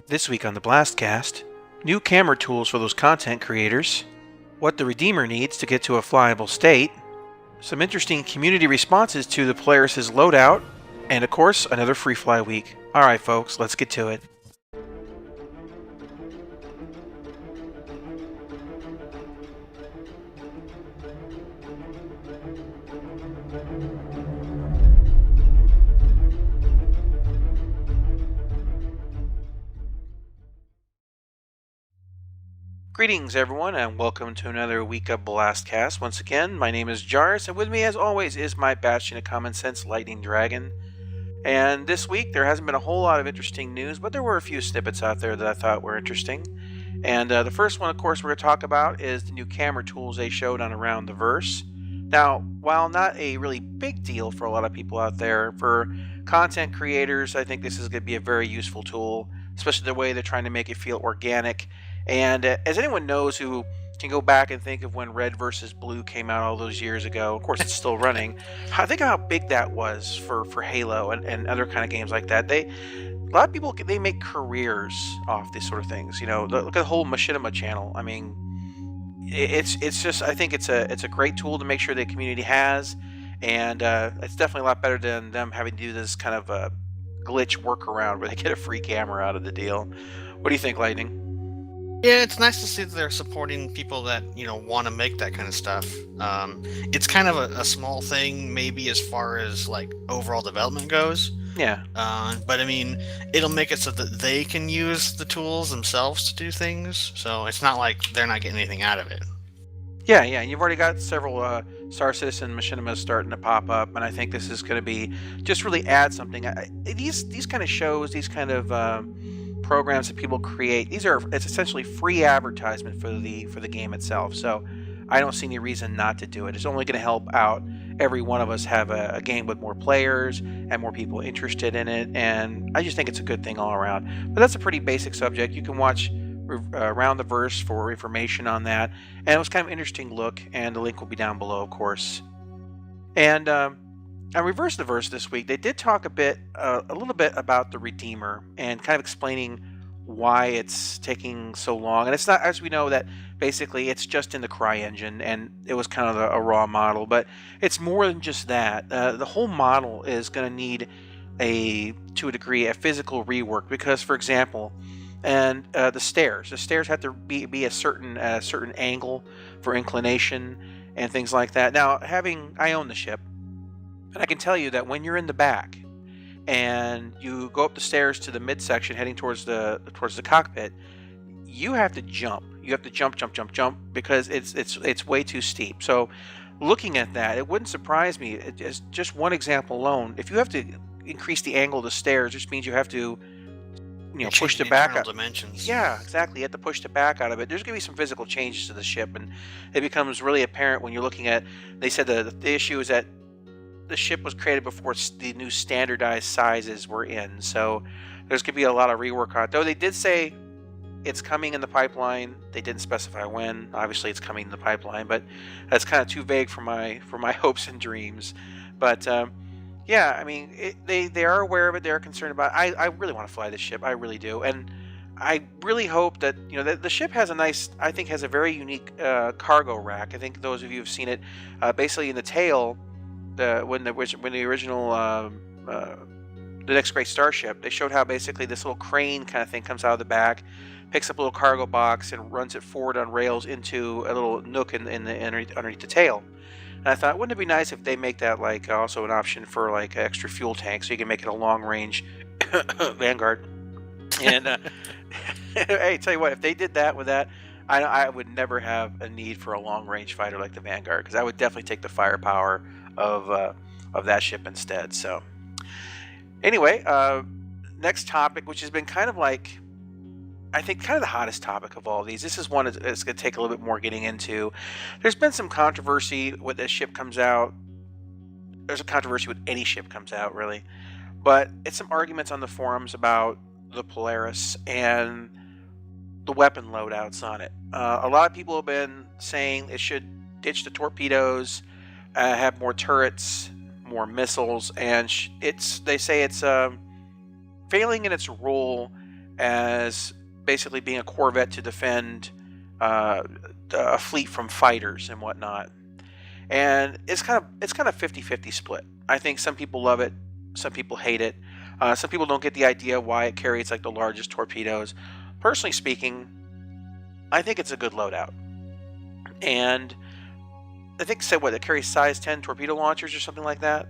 This week on the BlastCast, new camera tools for those content creators, what the Redeemer needs to get to a flyable state, some interesting community responses to the Polaris' loadout, and of course, another free fly week. Alright folks, let's get to it. Greetings everyone, and welcome to another week of BlastCast. Once again, my name is Jarvis, and with me as always is my bastion of common sense, Lightning Dragon. And this week there hasn't been a whole lot of interesting news, but there were a few snippets out there that I thought were interesting. And the first one, of course, we're going to talk about is the new camera tools they showed on Around the Verse. Now, while not a really big deal for a lot of people out there, for content creators, I think this is going to be a very useful tool, especially the way they're trying to make it feel organic. And as anyone knows who can go back and think of when Red versus Blue came out all those years ago, of course it's still running, I think how big that was for Halo and other kind of games like that. A lot of people, they make careers off these sort of things. You know, look at the whole Machinima channel. I mean, it's just, I think it's a great tool to make sure the community has, and it's definitely a lot better than them having to do this kind of glitch workaround where they get a free camera out of the deal. What do you think, Lightning? Yeah, it's nice to see that they're supporting people that, want to make that kind of stuff. It's kind of a small thing, maybe as far as like overall development goes. Yeah. But I mean, it'll make it so that they can use the tools themselves to do things. So it's not like they're not getting anything out of it. Yeah, you've already got several Star Citizen machinimas starting to pop up, and I think this is going to be just really add something. These kind of shows, these kind of programs that people create, it's essentially free advertisement for the game itself. So I don't see any reason not to do it. It's only going to help out every one of us have a game with more players and more people interested in it, and I just think it's a good thing all around. But that's a pretty basic subject. You can watch Around the Verse for information on that, and it was kind of an interesting look, and the link will be down below, of course. And on Reverse the Verse this week, they did talk a little bit about the Redeemer and kind of explaining why it's taking so long. And it's not, as we know, that basically it's just in the CryEngine and it was kind of a raw model, but it's more than just that. The whole model is going to need to a degree, a physical rework because, for example, and the stairs have to be a certain angle for inclination and things like that. Now, I own the ship, and I can tell you that when you're in the back and you go up the stairs to the midsection heading towards the cockpit, you have to jump. You have to jump because it's way too steep. So looking at that, it wouldn't surprise me. Just one example alone, if you have to increase the angle of the stairs, which means you have to push the back out. Dimensions. Yeah, exactly. You have to push the back out of it. There's going to be some physical changes to the ship, and it becomes really apparent when you're looking at. They said the issue is that the ship was created before the new standardized sizes were in, so there's going to be a lot of rework on it. Though they did say it's coming in the pipeline. They didn't specify when. Obviously, it's coming in the pipeline, but that's kind of too vague for my hopes and dreams. But yeah, I mean, they are aware of it. They're concerned about it. I really want to fly this ship. I really do, and I really hope that the ship has has a very unique cargo rack. I think those of you who've seen it, basically in the tail. When the original the Next Great Starship, they showed how basically this little crane kind of thing comes out of the back, picks up a little cargo box and runs it forward on rails into a little nook underneath the tail. And I thought, wouldn't it be nice if they make that like also an option for like an extra fuel tank, so you can make it a long range Vanguard. And hey, tell you what, if they did that with that, I would never have a need for a long range fighter like the Vanguard, because I would definitely take the firepower of that ship instead. So anyway, next topic, which has been kind of like, I think, kind of the hottest topic of all these. This is one that's going to take a little bit more getting into. There's been some controversy when this ship comes out. There's a controversy with any ship comes out, really. But it's some arguments on the forums about the Polaris and the weapon loadouts on it. A lot of people have been saying it should ditch the torpedoes, have more turrets, more missiles, and they say it's failing in its role as basically being a corvette to defend a fleet from fighters and whatnot. And it's kind of 50-50 split. I think some people love it, some people hate it. Some people don't get the idea why it carries like the largest torpedoes. Personally speaking, I think it's a good loadout. And I think it said it carries size 10 torpedo launchers or something like that.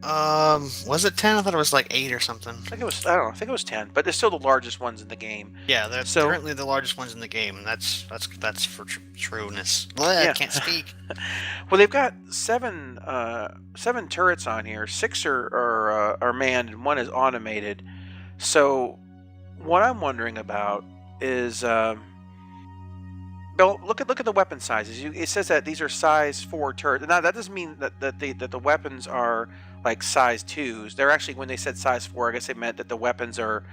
Was it 10? I thought it was like 8 or something. I think it was 10, but they're still the largest ones in the game. Yeah, they're currently the largest ones in the game, and that's for trueness. Well, I can't speak. Well, they've got seven turrets on here. 6 are manned, and 1 is automated. So, what I'm wondering about is, Bill, look at the weapon sizes. It says that these are size 4 turrets. Now, that doesn't mean that the weapons are like size 2s. They're actually, when they said size 4, I guess they meant that the weapons are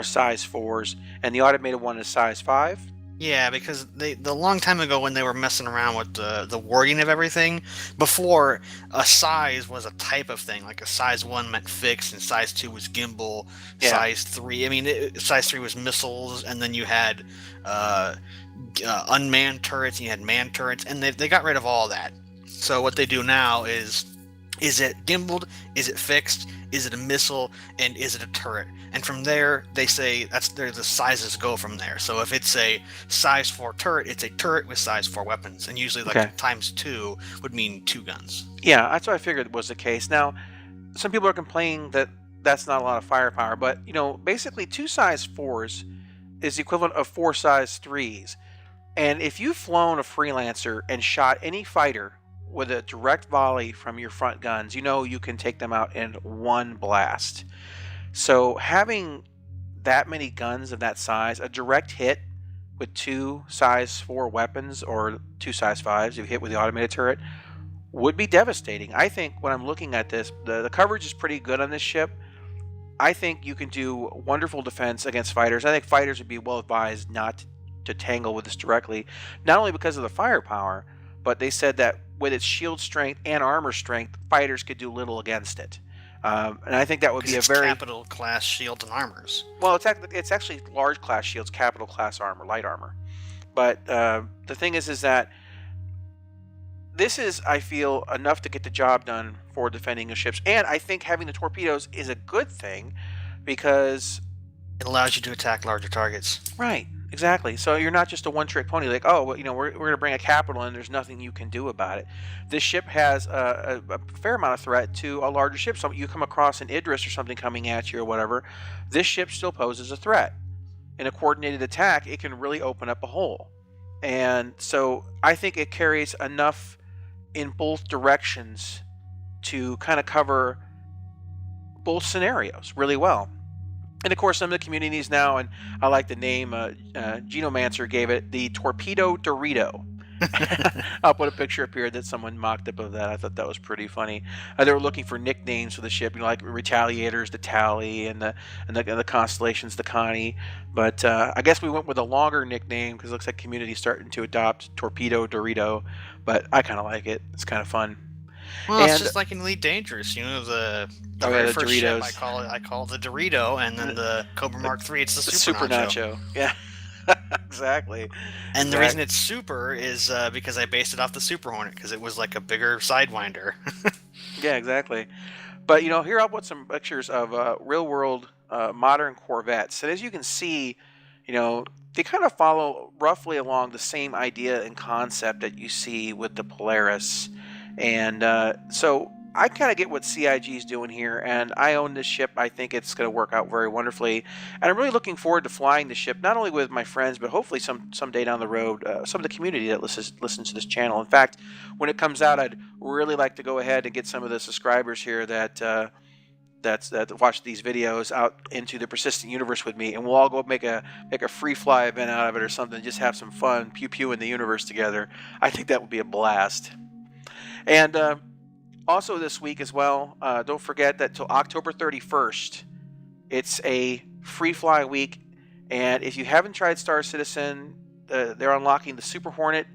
size 4s, and the automated one is size 5. Yeah, because the long time ago when they were messing around with the wording of everything, before a size was a type of thing, like a size 1 meant fixed, and size 2 was gimbal, size 3, size 3 was missiles, and then you had unmanned turrets, and you had manned turrets, and they got rid of all that. So what they do now is it gimbaled, is it fixed, is it a missile, and is it a turret? And from there, they say the sizes go from there. So if it's a size 4 turret, it's a turret with size 4 weapons, and usually times 2 would mean 2 guns. Yeah, that's what I figured was the case. Now, some people are complaining that that's not a lot of firepower, but basically 2 size 4s is the equivalent of 4 size 3s. And if you've flown a Freelancer and shot any fighter with a direct volley from your front guns, you can take them out in one blast. So having that many guns of that size, a direct hit with 2 size 4 weapons or 2 size 5s, if you hit with the automated turret, would be devastating. I think when I'm looking at this, the coverage is pretty good on this ship. I think you can do wonderful defense against fighters. I think fighters would be well advised not to tangle with this directly, not only because of the firepower, but they said that with its shield strength and armor strength, fighters could do little against it. And I think that would be a very capital class shields and armors. Well, it's actually large class shields, capital class armor, light armor. But the thing is that this is, I feel, enough to get the job done for defending the ships. And I think having the torpedoes is a good thing because it allows you to attack larger targets. Right. Exactly. So you're not just a one-trick pony like, oh, well, we're going to bring a capital and there's nothing you can do about it. This ship has a fair amount of threat to a larger ship. So you come across an Idris or something coming at you or whatever, this ship still poses a threat. In a coordinated attack, it can really open up a hole. And so I think it carries enough in both directions to kind of cover both scenarios really well. And of course, some of the communities now, and I like the name, Genomancer gave it the Torpedo Dorito. I'll put a picture up here that someone mocked up of that. I thought that was pretty funny. They were looking for nicknames for the ship, like Retaliators, the Tally, and the Constellations, the Connie. But I guess we went with a longer nickname because it looks like community's starting to adopt Torpedo Dorito. But I kind of like it. It's kind of fun. Well, it's just like in Elite Dangerous, the very first Doritos. ship I call it the Dorito, and then the Cobra Mark III, it's the Super Nacho. Yeah, exactly. And the reason it's super is because I based it off the Super Hornet, because it was like a bigger Sidewinder. Yeah, exactly. But here I'll put some pictures of real-world modern Corvettes, and as you can see, they kind of follow roughly along the same idea and concept that you see with the Polaris. And so I kind of get what CIG is doing here, and I own this ship. I think it's going to work out very wonderfully, and I'm really looking forward to flying the ship, not only with my friends, but hopefully someday down the road, some of the community that listens to this channel. In fact, when it comes out, I'd really like to go ahead and get some of the subscribers here that watch these videos out into the persistent universe with me, and we'll all go make a free fly event out of it or something, just have some fun, pew in the universe together. I think that would be a blast. And also this week as well, don't forget that till October 31st, it's a free fly week. And if you haven't tried Star Citizen, they're unlocking the Super Hornet.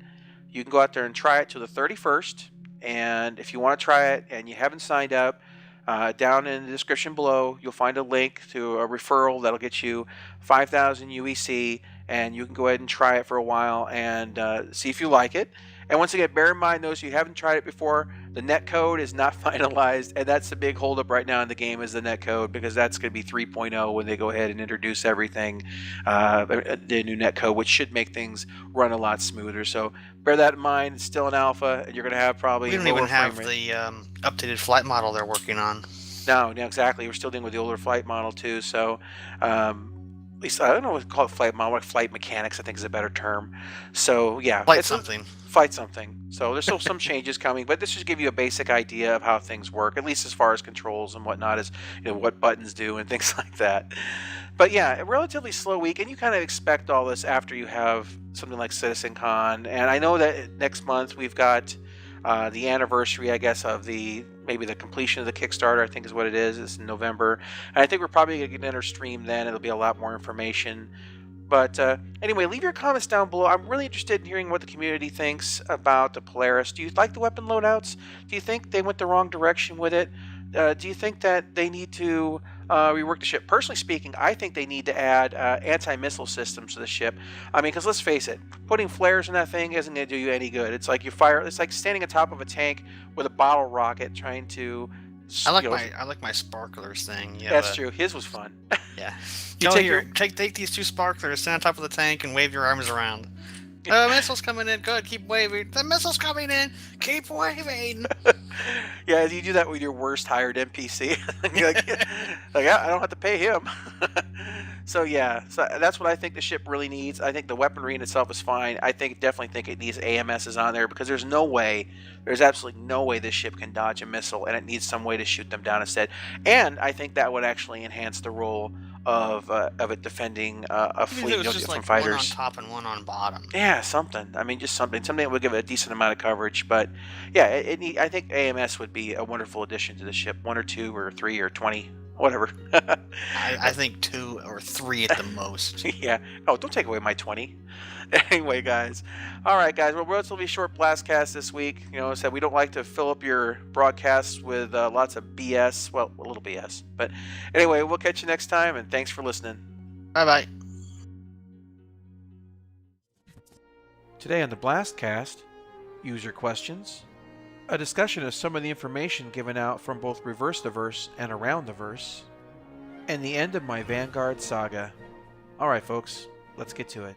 You can go out there and try it till the 31st. And if you want to try it and you haven't signed up, Down in the description below, you'll find a link to a referral that'll get you 5,000 UEC, and you can go ahead and try it for a while and see if you like it. And once again, bear in mind, those of you who haven't tried it before, the net code is not finalized, and that's the big holdup right now in the game is the net code, because that's going to be 3.0 when they go ahead and introduce everything, the new net code, which should make things run a lot smoother. So bear that in mind. It's still an alpha, and you're going to have probably We don't even have the updated flight model they're working on. No, exactly. We're still dealing with the older flight model too. So at least I don't know what to call it, flight model, like flight mechanics, I think is a better term. So yeah, Flight something. Flight something. So there's still some changes coming, but this should give you a basic idea of how things work, at least as far as controls and whatnot, as what buttons do and things like that. But yeah, a relatively slow week, and you kind of expect all this after you have something like CitizenCon. And I know that next month we've got the anniversary, I guess, of maybe the completion of the Kickstarter, I think is what it is. It's in November. And I think we're probably going to get another stream then. It'll be a lot more information. But anyway, leave your comments down below. I'm really interested in hearing what the community thinks about the Polaris. Do you like the weapon loadouts? Do you think they went the wrong direction with it? Do you think that they need to rework the ship? Personally speaking, I think they need to add anti-missile systems to the ship. I mean, because let's face it, putting flares in that thing isn't going to do you any good. It's like it's like standing on top of a tank with a bottle rocket trying to. I like my sparklers thing. Yeah, that's true. His was fun. Yeah. Take these 2 sparklers, stand on top of the tank, and wave your arms around. The missile's coming in. Good. Keep waving. The missile's coming in. Keep waving. Yeah, you do that with your worst hired NPC. You're like, I don't have to pay him. So yeah, so that's what I think the ship really needs. I think the weaponry in itself is fine. I definitely think it needs AMSs on there, because there's absolutely no way this ship can dodge a missile, and it needs some way to shoot them down instead. And I think that would actually enhance the role of it defending a fleet just from like fighters. One on top and one on bottom. Yeah, something. I mean, just something that would give it a decent amount of coverage. But yeah, I think AMS would be a wonderful addition to the ship. 1 or 2 or 3 or 20, whatever. I think 2 or 3 at the most. Yeah. Oh, don't take away my 20. Anyway, guys. All right, guys. Well, relatively short BlastCast this week. I said we don't like to fill up your broadcasts with lots of BS. Well, a little BS. But anyway, we'll catch you next time, and thanks for listening. Bye-bye. Today on the BlastCast, user questions, a discussion of some of the information given out from both Reverse the Verse and Around the Verse, and the end of my Vanguard saga. All right, folks, let's get to it.